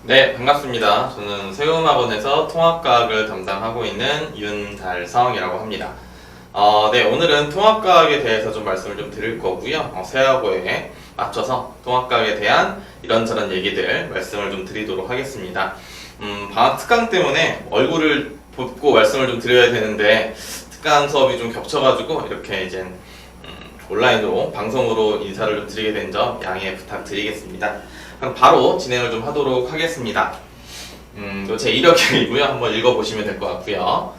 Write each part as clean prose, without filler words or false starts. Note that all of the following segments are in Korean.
네, 반갑습니다. 저는 세움학원에서 통합과학을 담당하고 있는 윤달성이라고 합니다. 네, 오늘은 통합과학에 대해서 좀 말씀을 좀 드릴 거고요. 세하고에 맞춰서 통합과학에 대한 이런저런 얘기들 말씀을 좀 드리도록 하겠습니다. 방학 특강 때문에 얼굴을 뵙고 말씀을 좀 드려야 되는데 특강 수업이 좀 겹쳐가지고 이렇게 이제 온라인으로 방송으로 인사를 좀 드리게 된 점 양해 부탁드리겠습니다. 그럼 바로 진행을 좀 하도록 하겠습니다. 제 이력이고요. 한번 읽어보시면 될 것 같고요.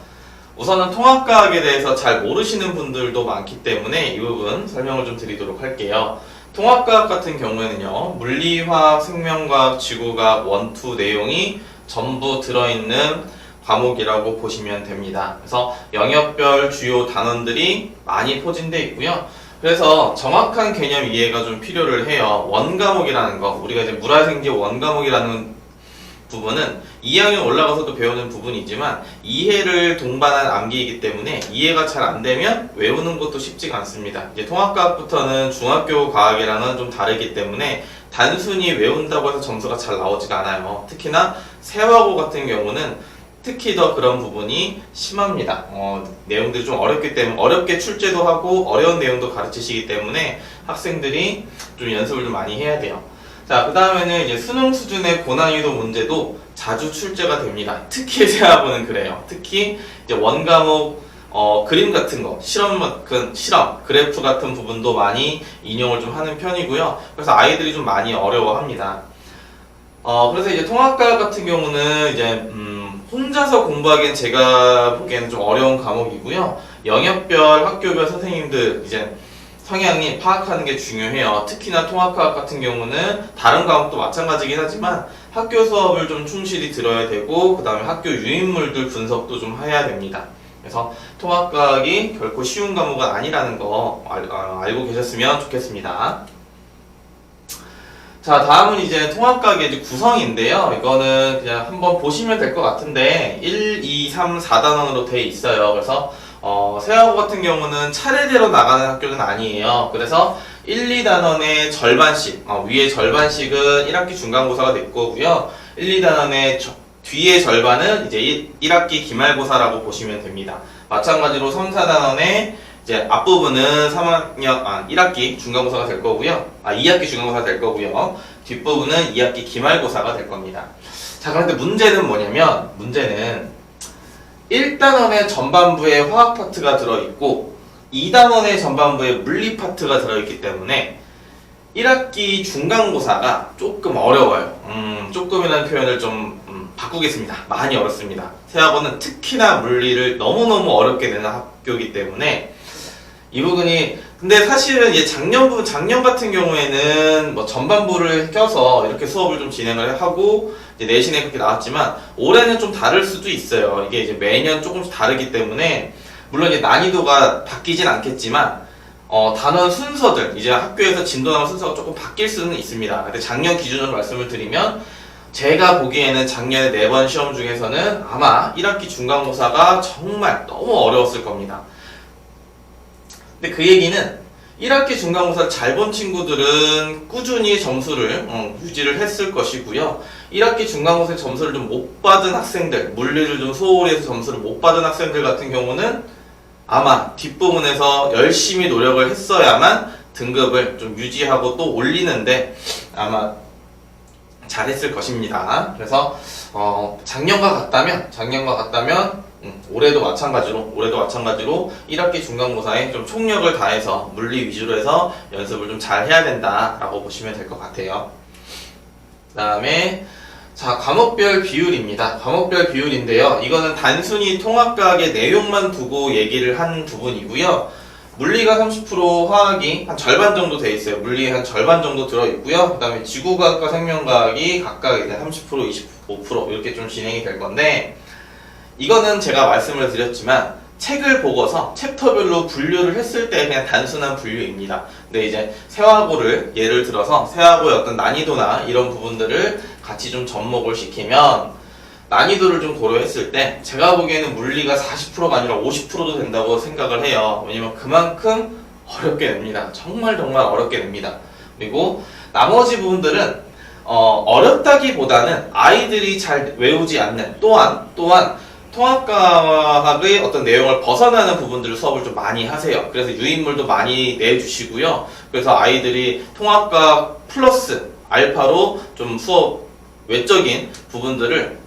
우선은 통합과학에 대해서 잘 모르시는 분들도 많기 때문에 이 부분 설명을 좀 드리도록 할게요. 통합과학 같은 경우에는요, 물리화학, 생명과학, 지구과학, 원투 내용이 전부 들어있는 과목이라고 보시면 됩니다. 그래서 영역별 주요 단원들이 많이 포진되어 있고요. 그래서 정확한 개념 이해가 좀 필요를 해요. 원과목이라는 거, 우리가 이제 물화생지 원과목이라는 부분은 2학년 올라가서도 배우는 부분이지만 이해를 동반한 암기이기 때문에 이해가 잘 안 되면 외우는 것도 쉽지가 않습니다. 이제 통합과학부터는 중학교 과학이랑은 좀 다르기 때문에 단순히 외운다고 해서 점수가 잘 나오지가 않아요. 특히나 세화고 같은 경우는 특히 더 그런 부분이 심합니다. 내용들이 좀 어렵기 때문에 어렵게 출제도 하고 어려운 내용도 가르치시기 때문에 학생들이 좀 연습을 좀 많이 해야 돼요. 자, 그 다음에는 이제 수능 수준의 고난이도 문제도 자주 출제가 됩니다. 특히 세하고는 그래요. 특히 이제 원과목 그림 같은 거, 실험, 그래프 같은 부분도 많이 인용을 좀 하는 편이고요. 그래서 아이들이 좀 많이 어려워합니다. 그래서 이제 통합과학 같은 경우는 이제 혼자서 공부하기엔 제가 보기에는 좀 어려운 과목이고요. 영역별, 학교별 선생님들 이제 성향이 파악하는 게 중요해요. 특히나 통합과학 같은 경우는 다른 과목도 마찬가지긴 하지만 학교 수업을 좀 충실히 들어야 되고 그 다음에 학교 유인물들 분석도 좀 해야 됩니다. 그래서 통합과학이 결코 쉬운 과목은 아니라는 거 알고 계셨으면 좋겠습니다. 자, 다음은 이제 통합과학의 이제 구성인데요. 이거는 그냥 한번 보시면 될 것 같은데 1, 2, 3, 4단원으로 돼 있어요. 그래서 세하고 같은 경우는 차례대로 나가는 학교는 아니에요. 그래서 1, 2단원의 절반씩, 위에 절반씩은 1학기 중간고사가 될 거고요. 1, 2단원의 뒤에 절반은 이제 1학기 기말고사라고 보시면 됩니다. 마찬가지로 3, 4단원의 이제 앞부분은 1학기 중간고사가 될 거고요. 2학기 중간고사가 될 거고요. 뒷부분은 2학기 기말고사가 될 겁니다. 자, 그런데 문제는 뭐냐면, 문제는 1단원의 전반부에 화학 파트가 들어있고 2단원의 전반부에 물리 파트가 들어있기 때문에 1학기 중간고사가 조금 어려워요. 조금이라는 표현을 좀 바꾸겠습니다. 많이 어렵습니다. 세학원은 특히나 물리를 너무너무 어렵게 내는 학교이기 때문에 이 부분이, 근데 사실은 이제 작년 같은 경우에는 뭐 전반부를 껴서 이렇게 수업을 좀 진행을 하고 이제 내신에 그렇게 나왔지만 올해는 좀 다를 수도 있어요. 이게 이제 매년 조금씩 다르기 때문에 물론 이제 난이도가 바뀌진 않겠지만 단원 순서들, 이제 학교에서 진도 나온 순서가 조금 바뀔 수는 있습니다. 근데 작년 기준으로 말씀을 드리면 제가 보기에는 작년에 4번 시험 중에서는 아마 1학기 중간고사가 정말 너무 어려웠을 겁니다. 근데 그 얘기는 1학기 중간고사를 잘 본 친구들은 꾸준히 점수를 유지를 했을 것이고요. 1학기 중간고사 점수를 좀 못 받은 학생들, 물리를 좀 소홀히 해서 점수를 못 받은 학생들 같은 경우는 아마 뒷부분에서 열심히 노력을 했어야만 등급을 좀 유지하고 또 올리는데 아마 잘했을 것입니다. 그래서 작년과 같다면 올해도 마찬가지로 1학기 중간고사에 좀 총력을 다해서 물리 위주로 해서 연습을 좀 잘 해야 된다라고 보시면 될 것 같아요. 그 다음에 자, 과목별 비율입니다. 과목별 비율인데요. 이거는 단순히 통합과학의 내용만 두고 얘기를 한 부분이고요. 물리가 30%, 화학이 한 절반 정도 돼 있어요. 물리 한 절반 정도 들어있고요. 그 다음에 지구과학과 생명과학이 각각 이제 30%, 25% 이렇게 좀 진행이 될 건데 이거는 제가 말씀을 드렸지만 책을 보고서 챕터별로 분류를 했을 때 그냥 단순한 분류입니다. 근데 이제 세화고를 예를 들어서 세화고의 어떤 난이도나 이런 부분들을 같이 좀 접목을 시키면 난이도를 좀 고려했을 때 제가 보기에는 물리가 40%가 아니라 50%도 된다고 생각을 해요. 왜냐면 그만큼 어렵게 냅니다. 정말 어렵게 냅니다. 그리고 나머지 부분들은 어렵다기보다는 아이들이 잘 외우지 않는 또한 통합과학의 어떤 내용을 벗어나는 부분들을 수업을 좀 많이 하세요. 그래서 유인물도 많이 내주시고요. 그래서 아이들이 통합과학 플러스 알파로 좀 수업 외적인 부분들을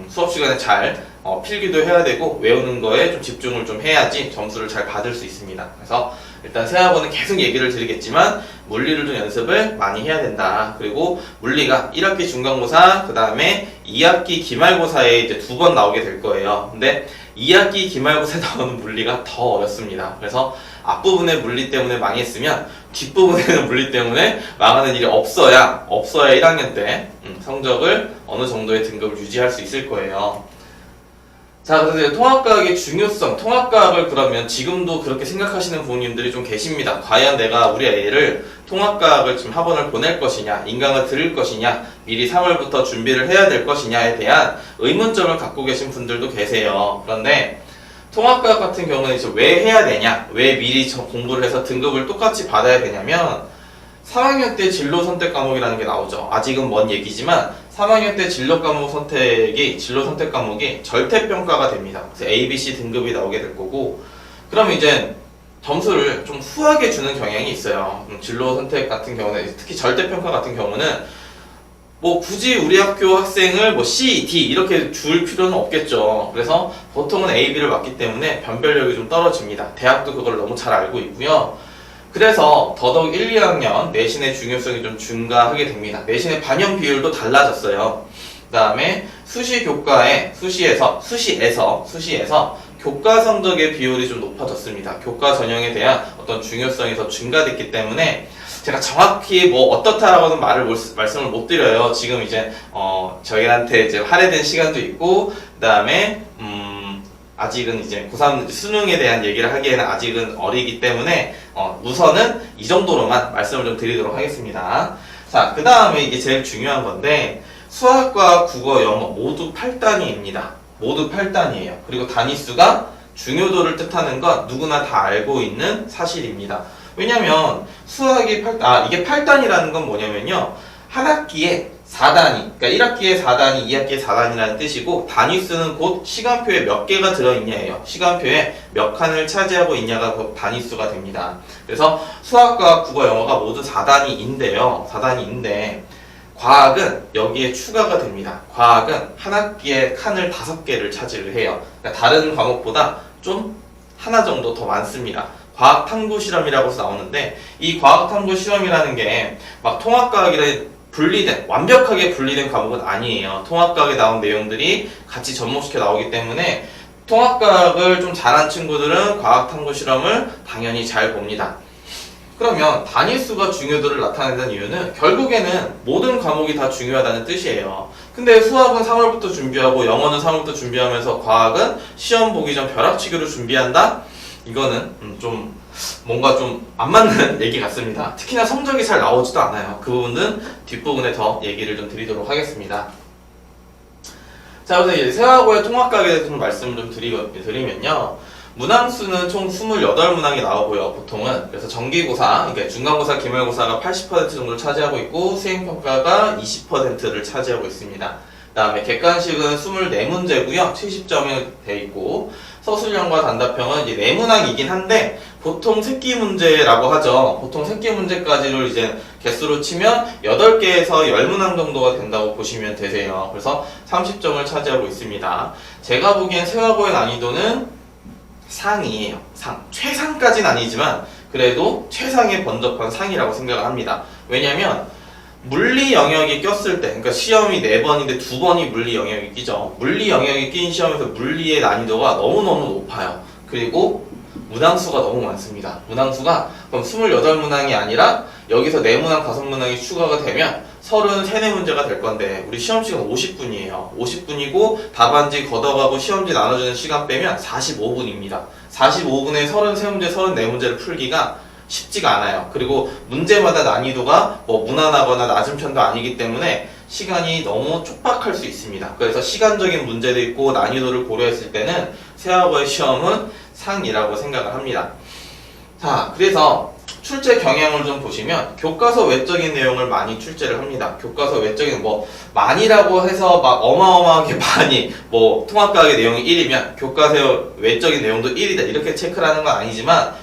수업 시간에 잘 필기도 해야 되고 외우는 거에 좀 집중을 좀 해야지 점수를 잘 받을 수 있습니다. 그래서 일단 세학원은 계속 얘기를 드리겠지만 물리를 좀 연습을 많이 해야 된다. 그리고 물리가 1학기 중간고사 그 다음에 2학기 기말고사에 이제 2번 나오게 될 거예요. 근데 2학기 기말고사에 나오는 물리가 더 어렵습니다. 그래서 앞부분의 물리 때문에 망했으면 뒷부분에는 물리 때문에 망하는 일이 없어야 1학년 때 성적을 어느 정도의 등급을 유지할 수 있을 거예요. 자, 그래서 통합과학의 중요성, 통합과학을 그러면 지금도 그렇게 생각하시는 부모님들이 좀 계십니다. 과연 내가 우리 애를 통합과학을 지금 학원을 보낼 것이냐, 인강을 들을 것이냐, 미리 3월부터 준비를 해야 될 것이냐에 대한 의문점을 갖고 계신 분들도 계세요. 그런데 통합과학 같은 경우는 이제 왜 해야 되냐, 왜 미리 공부를 해서 등급을 똑같이 받아야 되냐면 3학년 때 진로 선택 과목이라는 게 나오죠. 아직은 먼 얘기지만 3학년 때 진로 선택 과목이 절대평가가 됩니다. 그래서 A, B, C 등급이 나오게 될 거고, 그럼 이제 점수를 좀 후하게 주는 경향이 있어요. 진로 선택 같은 경우는, 특히 절대평가 같은 경우는 뭐 굳이 우리 학교 학생을 뭐 C, D 이렇게 줄 필요는 없겠죠. 그래서 보통은 A, B를 맞기 때문에 변별력이 좀 떨어집니다. 대학도 그걸 너무 잘 알고 있고요. 그래서 더더욱 1, 2학년 내신의 중요성이 좀 증가하게 됩니다. 내신의 반영 비율도 달라졌어요. 그 다음에 수시에서 교과 성적의 비율이 좀 높아졌습니다. 교과 전형에 대한 어떤 중요성이 더 증가됐기 때문에 제가 정확히 뭐 어떻다라고는 말씀을 못 드려요. 지금 이제 저희한테 이제 할애된 시간도 있고, 그 다음에 아직은 이제 고3 수능에 대한 얘기를 하기에는 아직은 어리기 때문에 우선은 이 정도로만 말씀을 좀 드리도록 하겠습니다. 자, 그 다음에 이게 제일 중요한 건데 수학과 국어, 영어 모두 8단위입니다. 모두 8단위예요. 그리고 단위수가 중요도를 뜻하는 건 누구나 다 알고 있는 사실입니다. 왜냐면 수학이 이게 8단위라는 건 뭐냐면요, 한 학기에 4단위, 그러니까 1학기에 4단위, 2학기에 4단위라는 뜻이고, 단위수는 곧 시간표에 몇 개가 들어있냐예요. 시간표에 몇 칸을 차지하고 있냐가 곧 단위수가 됩니다. 그래서 수학과 국어, 영어가 모두 4단위인데요. 4단위인데 과학은 여기에 추가가 됩니다. 과학은 한 학기에 칸을 5개를 차지를 해요. 그러니까 다른 과목보다 좀 하나 정도 더 많습니다. 과학탐구 실험이라고 나오는데, 이 과학탐구 실험이라는 게 막 통합과학이라 완벽하게 분리된 과목은 아니에요. 통합과학에 나온 내용들이 같이 접목시켜 나오기 때문에 통합과학을 좀 잘한 친구들은 과학탐구 실험을 당연히 잘 봅니다. 그러면 단위수가 중요도를 나타낸다는 이유는 결국에는 모든 과목이 다 중요하다는 뜻이에요. 근데 수학은 3월부터 준비하고 영어는 3월부터 준비하면서 과학은 시험 보기 전 벼락치기로 준비한다? 이거는 좀 뭔가 좀 안 맞는 얘기 같습니다. 특히나 성적이 잘 나오지도 않아요. 그 부분은 뒷부분에 더 얘기를 좀 드리도록 하겠습니다. 자, 그래서 이제 세하고의 통합과학에 대해서 좀 말씀을 좀 드리면요, 문항수는 총 28문항이 나오고요, 보통은. 그래서 정기고사, 그러니까 중간고사, 기말고사가 80% 정도를 차지하고 있고, 수행평가가 20%를 차지하고 있습니다. 그 다음에 객관식은 24문제고요, 70점이 돼 있고, 서술형과 단답형은 이제 4문항이긴 한데 보통 새끼 문제라고 하죠. 보통 새끼 문제까지를 이제 개수로 치면 8개에서 10문항 정도가 된다고 보시면 되세요. 그래서 30점을 차지하고 있습니다. 제가 보기엔 세화고의 난이도는 상이에요. 최상까지는 아니지만 그래도 최상에 번접한 상이라고 생각을 합니다. 왜냐면 물리 영역이 꼈을 때, 그러니까 시험이 4번인데 2번이 물리 영역이 끼죠. 물리 영역이 낀 시험에서 물리의 난이도가 너무너무 높아요. 그리고 문항수가 너무 많습니다. 문항수가 그럼 28문항이 아니라 여기서 4문항, 5문항이 추가가 되면 33문제가 될 건데 우리 시험시간 50분이에요. 50분이고 답안지 걷어가고 시험지 나눠주는 시간 빼면 45분입니다. 45분에 33문제, 34문제를 풀기가 쉽지가 않아요. 그리고 문제마다 난이도가 뭐 무난하거나 낮은 편도 아니기 때문에 시간이 너무 촉박할 수 있습니다. 그래서 시간적인 문제도 있고 난이도를 고려했을 때는 세하고의 시험은 상이라고 생각을 합니다. 자, 그래서 출제 경향을 좀 보시면 교과서 외적인 내용을 많이 출제를 합니다. 교과서 외적인 뭐 많이라고 해서 막 어마어마하게 많이 뭐 통합과학의 내용이 1이면 교과서 외적인 내용도 1이다 이렇게 체크를 하는 건 아니지만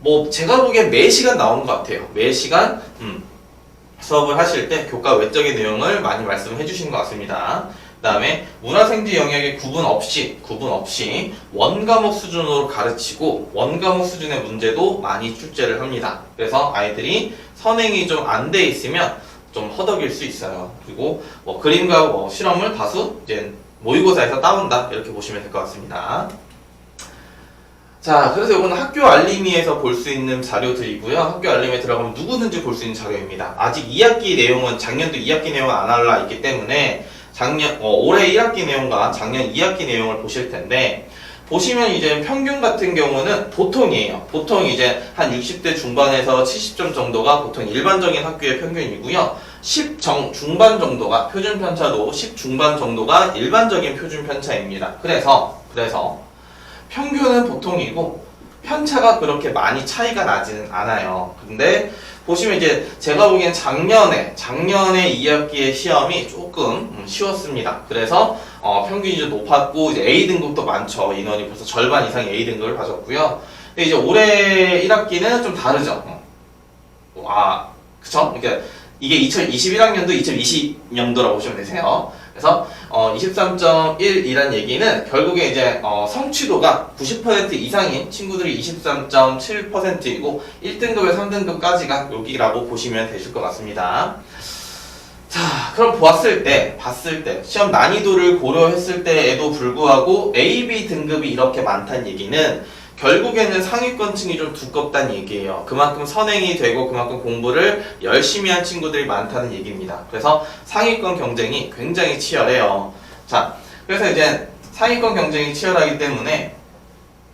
뭐 제가 보기엔 매 시간 나오는 것 같아요. 매 시간 수업을 하실 때 교과 외적인 내용을 많이 말씀해 주시는 것 같습니다. 그 다음에 문화생지 영역에 구분 없이 원과목 수준으로 가르치고 원과목 수준의 문제도 많이 출제를 합니다. 그래서 아이들이 선행이 좀 안 돼 있으면 좀 허덕일 수 있어요. 그리고 뭐 그림과 뭐 실험을 다수 이제 모의고사에서 따온다 이렇게 보시면 될 것 같습니다. 자, 그래서 이거는 학교 알림이에서 볼 수 있는 자료들이고요. 학교 알림에 들어가면 누구든지 볼 수 있는 자료입니다. 아직 2학기 내용은 작년도 2학기 내용은 안 올라 있기 때문에 올해 1학기 내용과 작년 2학기 내용을 보실 텐데 보시면 이제 평균 같은 경우는 보통이에요. 보통 이제 한 60대 중반에서 70점 정도가 보통 일반적인 학교의 평균이고요. 10 중반 정도가 표준 편차도 10 중반 정도가 일반적인 표준 편차입니다. 그래서 평균은 보통이고 편차가 그렇게 많이 차이가 나지는 않아요. 근데 보시면 이제 제가 보기엔 작년에 2학기의 시험이 조금 쉬웠습니다. 그래서 평균이 좀 높았고 이제 A등급도 많죠. 인원이 벌써 절반 이상이 A등급을 가졌고요. 근데 이제 올해 1학기는 좀 다르죠. 그쵸? 그러니까 이게 2021학년도 2020년도라고 보시면 되세요. 그래서 23.1이란 얘기는 결국에 이제 성취도가 90% 이상인 친구들이 23.7%이고 1등급에 3등급까지가 여기라고 보시면 되실 것 같습니다. 자, 그럼 봤을 때 시험 난이도를 고려했을 때에도 불구하고 A, B 등급이 이렇게 많다는 얘기는 결국에는 상위권층이 좀 두껍다는 얘기예요. 그만큼 선행이 되고 그만큼 공부를 열심히 한 친구들이 많다는 얘기입니다. 그래서 상위권 경쟁이 굉장히 치열해요. 자, 그래서 이제 상위권 경쟁이 치열하기 때문에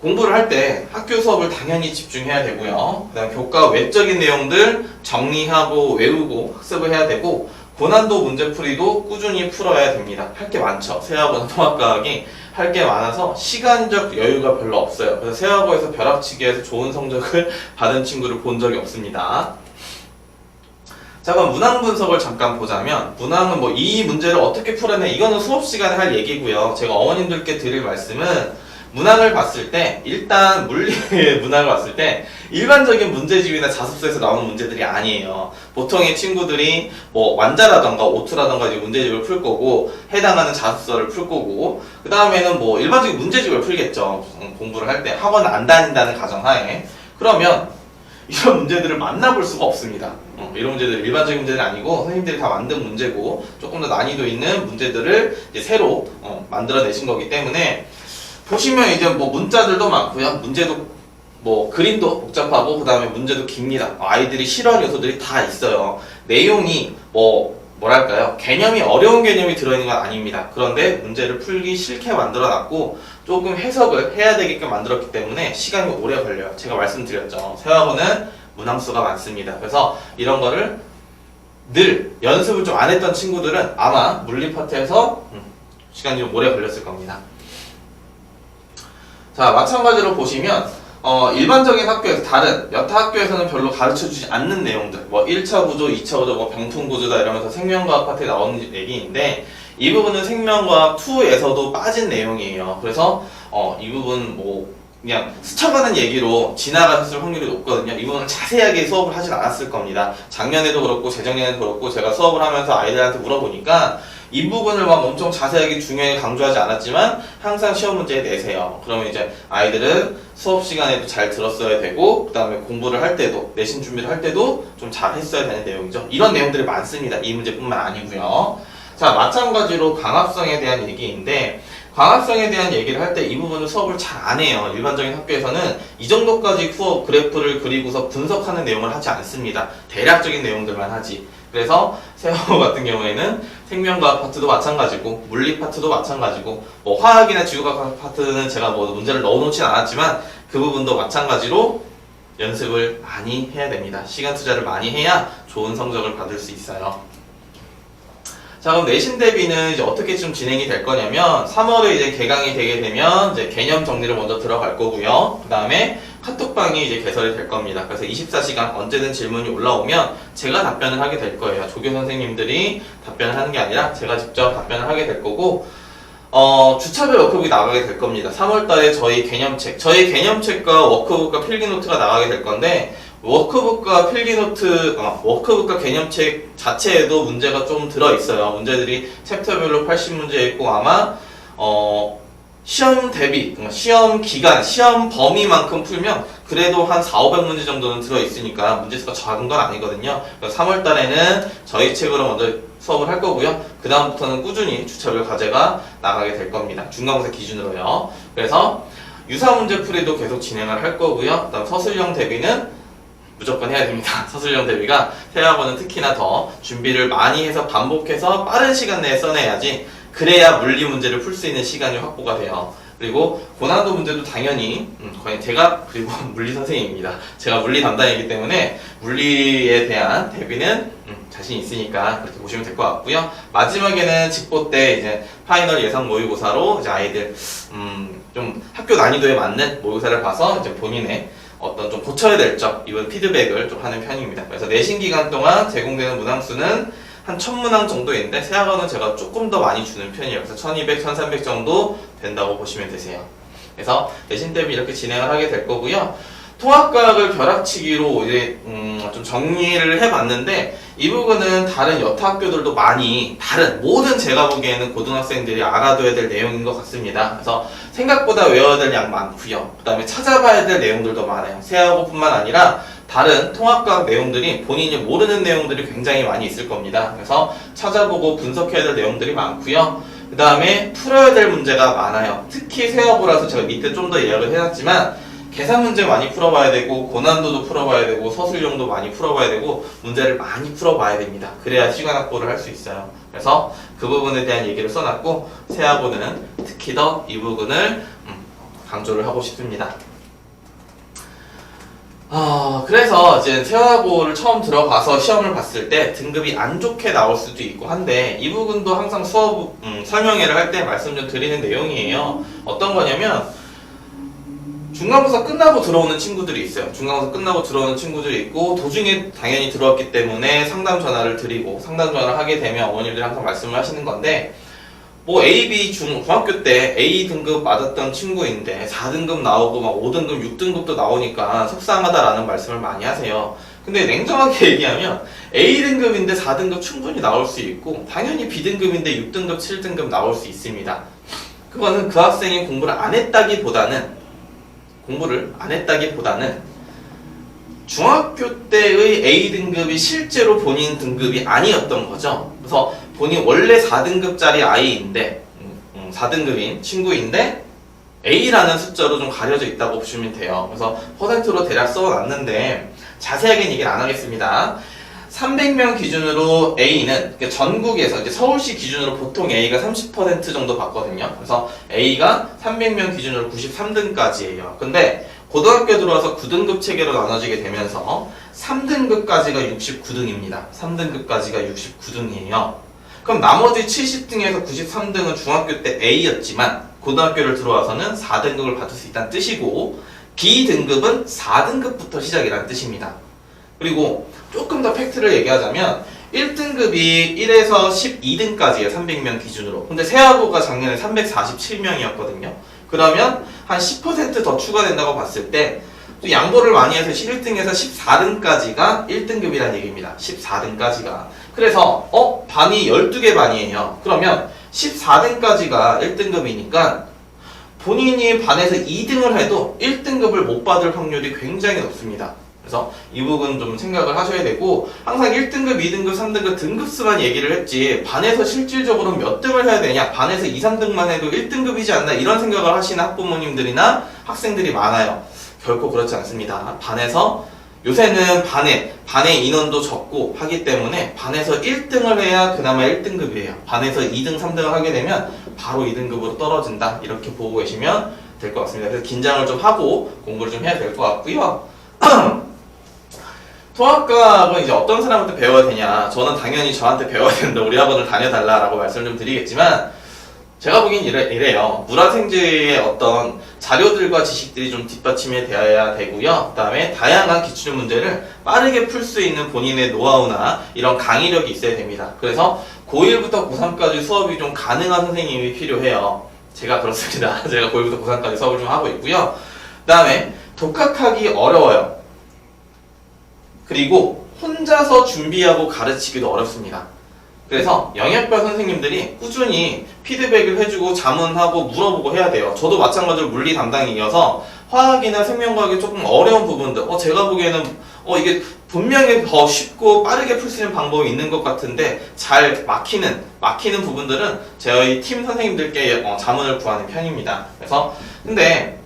공부를 할 때 학교 수업을 당연히 집중해야 되고요. 그 다음 교과 외적인 내용들 정리하고 외우고 학습을 해야 되고 고난도 문제풀이도 꾸준히 풀어야 됩니다. 할 게 많죠. 세학원 통합과학이 할 게 많아서 시간적 여유가 별로 없어요. 그래서 세학원에서 벼락치기에서 좋은 성적을 받은 친구를 본 적이 없습니다. 자, 그럼 문항 분석을 잠깐 보자면 문항은 뭐 이 문제를 어떻게 풀어내 이거는 수업 시간에 할 얘기고요. 제가 어머님들께 드릴 말씀은 문항을 봤을 때 일단 물리의 문항을 봤을 때 일반적인 문제집이나 자습서에서 나오는 문제들이 아니에요. 보통의 친구들이 뭐 완자라던가 오투라던가 이제 문제집을 풀 거고 해당하는 자습서를 풀 거고 그 다음에는 뭐 일반적인 문제집을 풀겠죠. 공부를 할 때 학원 안 다닌다는 가정하에 그러면 이런 문제들을 만나볼 수가 없습니다. 이런 문제들이 일반적인 문제들이 아니고 선생님들이 다 만든 문제고 조금 더 난이도 있는 문제들을 이제 새로 만들어내신 거기 때문에 보시면 이제 뭐 문자들도 많고요. 문제도 뭐 그림도 복잡하고 그 다음에 문제도 깁니다. 아이들이 싫어하는 요소들이 다 있어요. 내용이 뭐랄까요? 개념이 어려운 개념이 들어있는 건 아닙니다. 그런데 문제를 풀기 싫게 만들어놨고 조금 해석을 해야 되게끔 만들었기 때문에 시간이 오래 걸려요. 제가 말씀드렸죠. 세학원은 문항수가 많습니다. 그래서 이런 거를 늘 연습을 좀 안 했던 친구들은 아마 물리 파트에서 시간이 좀 오래 걸렸을 겁니다. 자, 마찬가지로 보시면 일반적인 학교에서 다른 여타 학교에서는 별로 가르쳐주지 않는 내용들 뭐 1차 구조, 2차 구조, 뭐 병풍 구조다 이러면서 생명과학 파트에 나오는 얘기인데 이 부분은 생명과학 2에서도 빠진 내용이에요. 그래서 이 부분 뭐 그냥 스쳐가는 얘기로 지나갔을 확률이 높거든요. 이 부분은 자세하게 수업을 하진 않았을 겁니다. 작년에도 그렇고 재작년에도 그렇고 제가 수업을 하면서 아이들한테 물어보니까 이 부분을 막 엄청 자세하게 중요하게 강조하지 않았지만 항상 시험 문제에 내세요. 그러면 이제 아이들은 수업 시간에도 잘 들었어야 되고 그 다음에 공부를 할 때도 내신 준비를 할 때도 좀 잘 했어야 되는 내용이죠. 이런 내용들이 많습니다. 이 문제뿐만 아니고요. 자, 마찬가지로 광합성에 대한 얘기인데 광합성에 대한 얘기를 할 때 이 부분은 수업을 잘 안 해요. 일반적인 학교에서는 이 정도까지 수업 그래프를 그리고서 분석하는 내용을 하지 않습니다. 대략적인 내용들만 하지. 그래서 세학원 같은 경우에는 생명과학 파트도 마찬가지고 물리 파트도 마찬가지고 뭐 화학이나 지구과학 파트는 제가 뭐 문제를 넣어놓진 않았지만 그 부분도 마찬가지로 연습을 많이 해야 됩니다. 시간 투자를 많이 해야 좋은 성적을 받을 수 있어요. 자, 그럼 내신 대비는 이제 어떻게 좀 진행이 될 거냐면 3월에 이제 개강이 되게 되면 이제 개념 정리를 먼저 들어갈 거고요. 그 다음에 카톡방이 이제 개설이 될 겁니다. 그래서 24시간 언제든 질문이 올라오면 제가 답변을 하게 될 거예요. 조교 선생님들이 답변을 하는 게 아니라 제가 직접 답변을 하게 될 거고, 주차별 워크북이 나가게 될 겁니다. 3월달에 저희 개념책과 워크북과 필기노트가 나가게 될 건데, 워크북과 필기노트, 워크북과 개념책 자체에도 문제가 좀 들어있어요. 문제들이 챕터별로 80문제 있고, 아마, 시험 대비, 시험 기간, 시험 범위만큼 풀면 그래도 한 4,500문제 정도는 들어있으니까 문제수가 작은 건 아니거든요. 3월달에는 저희 책으로 먼저 수업을 할 거고요. 그 다음부터는 꾸준히 주차별 과제가 나가게 될 겁니다. 중간고사 기준으로요. 그래서 유사문제 풀이도 계속 진행을 할 거고요. 그 다음 서술형 대비는 무조건 해야 됩니다. 서술형 대비가 세학원은 특히나 더 준비를 많이 해서 반복해서 빠른 시간 내에 써내야지, 그래야 물리 문제를 풀 수 있는 시간이 확보가 돼요. 그리고 고난도 문제도 당연히 거의 제가, 그리고 물리 선생님입니다. 제가 물리 담당이기 때문에 물리에 대한 대비는 자신 있으니까 그렇게 보시면 될 것 같고요. 마지막에는 직보 때 이제 파이널 예상 모의고사로 이제 아이들 좀 학교 난이도에 맞는 모의고사를 봐서 이제 본인의 어떤 좀 고쳐야 될 점, 이번 피드백을 좀 하는 편입니다. 그래서 내신 기간 동안 제공되는 문항수는 한 1000문항 정도인데 세학원은 제가 조금 더 많이 주는 편이에요. 그래서 1200, 1300 정도 된다고 보시면 되세요. 그래서 내신 대비 이렇게 진행을 하게 될 거고요. 통합과학을 벼락치기로 이제 좀 정리를 해봤는데, 이 부분은 다른 여타 학교들도 많이 모든 제가 보기에는 고등학생들이 알아둬야 될 내용인 것 같습니다. 그래서 생각보다 외워야 될 양 많고요. 그 다음에 찾아봐야 될 내용들도 많아요. 세학원뿐만 아니라 다른 통합과학 내용들이 본인이 모르는 내용들이 굉장히 많이 있을 겁니다. 그래서 찾아보고 분석해야 될 내용들이 많고요. 그 다음에 풀어야 될 문제가 많아요. 특히 세학고라서 제가 밑에 좀 더 예약을 해놨지만 계산 문제 많이 풀어봐야 되고, 고난도도 풀어봐야 되고, 서술형도 많이 풀어봐야 되고, 문제를 많이 풀어봐야 됩니다. 그래야 시간 확보를 할 수 있어요. 그래서 그 부분에 대한 얘기를 써놨고, 세학고는 특히 더 이 부분을 강조를 하고 싶습니다. 그래서 이제 세학고를 처음 들어가서 시험을 봤을 때 등급이 안 좋게 나올 수도 있고 한데, 이 부분도 항상 수업 설명회를 할 때 말씀 좀 드리는 내용이에요. 어떤 거냐면, 중간고사 끝나고 들어오는 친구들이 있어요. 중간고사 끝나고 들어오는 친구들이 있고, 도중에 당연히 들어왔기 때문에 상담 전화를 드리고, 상담 전화를 하게 되면 어머님들이 항상 말씀을 하시는 건데, 뭐 A, B 중학교 때 A 등급 맞았던 친구인데 4등급 나오고 막 5등급, 6등급도 나오니까 속상하다라는 말씀을 많이 하세요. 근데 냉정하게 얘기하면 A등급인데 4등급 충분히 나올 수 있고, 당연히 B등급인데 6등급, 7등급 나올 수 있습니다. 그거는 그 학생이 공부를 안 했다기보다는 중학교 때의 A등급이 실제로 본인 등급이 아니었던 거죠. 그래서 본인 원래 4등급짜리 아이인데, 4등급인 친구인데 A라는 숫자로 좀 가려져 있다고 보시면 돼요. 그래서 퍼센트로 대략 써놨는데 자세하게는 얘기를 안 하겠습니다. 300명 기준으로 A는 전국에서 이제 서울시 기준으로 보통 A가 30% 정도 받거든요. 그래서 A가 300명 기준으로 93등까지예요. 근데 고등학교 들어와서 9등급 체계로 나눠지게 되면서 3등급까지가 69등입니다. 3등급까지가 69등이에요. 그럼 나머지 70등에서 93등은 중학교 때 A였지만 고등학교를 들어와서는 4등급을 받을 수 있다는 뜻이고, B등급은 4등급부터 시작이라는 뜻입니다. 그리고 조금 더 팩트를 얘기하자면 1등급이 1에서 12등까지예요. 300명 기준으로. 근데 세학고가 작년에 347명이었거든요. 그러면 한 10% 더 추가된다고 봤을 때 또 양보를 많이 해서 11등에서 14등까지가 1등급이라는 얘기입니다. 14등까지가. 그래서 반이 12개 반이에요. 그러면 14등까지가 1등급이니까 본인이 반에서 2등을 해도 1등급을 못 받을 확률이 굉장히 높습니다. 그래서 이 부분 좀 생각을 하셔야 되고, 항상 1등급, 2등급, 3등급 등급수만 얘기를 했지 반에서 실질적으로 몇 등을 해야 되냐, 반에서 2, 3등만 해도 1등급이지 않나, 이런 생각을 하시는 학부모님들이나 학생들이 많아요. 결코 그렇지 않습니다. 반에서 요새는 반의 인원도 적고 하기 때문에 반에서 1등을 해야 그나마 1등급이에요. 반에서 2등, 3등을 하게 되면 바로 2등급으로 떨어진다, 이렇게 보고 계시면 될 것 같습니다. 그래서 긴장을 좀 하고 공부를 좀 해야 될 것 같고요. 통합과학은 이제 어떤 사람한테 배워야 되냐, 저는 당연히 저한테 배워야 된다, 우리 학원을 다녀달라라고 말씀을 좀 드리겠지만, 제가 보기엔 이래요. 물화생지의 어떤 자료들과 지식들이 좀 뒷받침이 되어야 되고요. 그 다음에 다양한 기출 문제를 빠르게 풀 수 있는 본인의 노하우나 이런 강의력이 있어야 됩니다. 그래서 고1부터 고3까지 수업이 좀 가능한 선생님이 필요해요. 제가 그렇습니다. 제가 고1부터 고3까지 수업을 좀 하고 있고요. 그 다음에 독학하기 어려워요. 그리고 혼자서 준비하고 가르치기도 어렵습니다. 그래서 영역별 선생님들이 꾸준히 피드백을 해주고 자문하고 물어보고 해야 돼요. 저도 마찬가지로 물리 담당이어서 화학이나 생명과학의 조금 어려운 부분들, 제가 보기에는 이게 분명히 더 쉽고 빠르게 풀 수 있는 방법이 있는 것 같은데 잘 막히는 부분들은 저희 팀 선생님들께 자문을 구하는 편입니다. 그래서 근데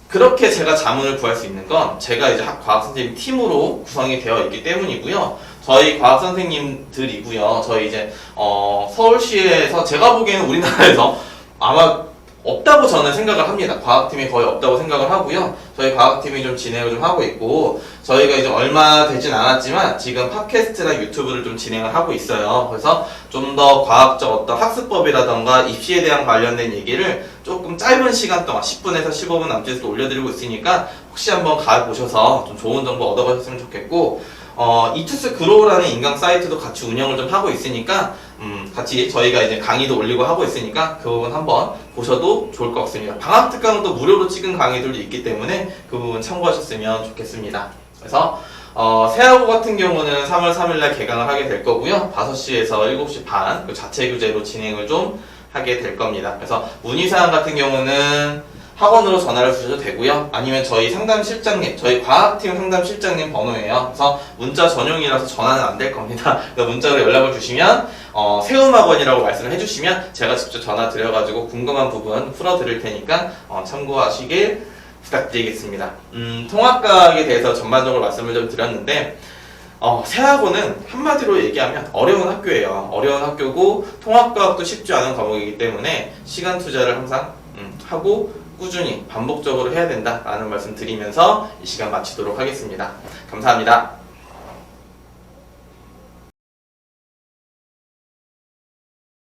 그렇게 제가 자문을 구할 수 있는 건 제가 이제 과학 선생님 팀으로 구성이 되어 있기 때문이고요. 저희 과학 선생님들이고요. 저희 이제 서울시에서 제가 보기에는 우리나라에서 아마 없다고 저는 생각을 합니다. 과학팀이 거의 없다고 생각을 하고요. 저희 과학팀이 좀 진행을 좀 하고 있고 저희가 이제 얼마 되진 않았지만 지금 팟캐스트나 유튜브를 좀 진행을 하고 있어요. 그래서 좀 더 과학적 어떤 학습법이라던가 입시에 대한 관련된 얘기를 조금 짧은 시간 동안 10분에서 15분 남짓으로 올려드리고 있으니까 혹시 한번 가보셔서 좀 좋은 정보 얻어가셨으면 좋겠고 이투스 그로우라는 인강 사이트도 같이 운영을 좀 하고 있으니까 같이 저희가 이제 강의도 올리고 하고 있으니까 그 부분 한번 보셔도 좋을 것 같습니다. 방학 특강도 무료로 찍은 강의들도 있기 때문에 그 부분 참고하셨으면 좋겠습니다. 그래서 세하고 같은 경우는 3월 3일날 개강을 하게 될 거고요. 5시에서 7시 반 자체 교재로 진행을 좀 하게 될 겁니다. 그래서 문의사항 같은 경우는 학원으로 전화를 주셔도 되고요. 아니면 저희 상담실장님, 저희 과학팀 상담실장님 번호예요. 그래서 문자 전용이라서 전화는 안 될 겁니다. 그래서 문자로 연락을 주시면 세움학원이라고 말씀을 해주시면 제가 직접 전화 드려가지고 궁금한 부분 풀어드릴 테니까 참고하시길 부탁드리겠습니다. 통합과학에 대해서 전반적으로 말씀을 좀 드렸는데 세학원은 한마디로 얘기하면 어려운 학교예요. 어려운 학교고 통합과학도 쉽지 않은 과목이기 때문에 시간 투자를 항상 하고 꾸준히 반복적으로 해야 된다라는 말씀 드리면서 이 시간 마치도록 하겠습니다. 감사합니다.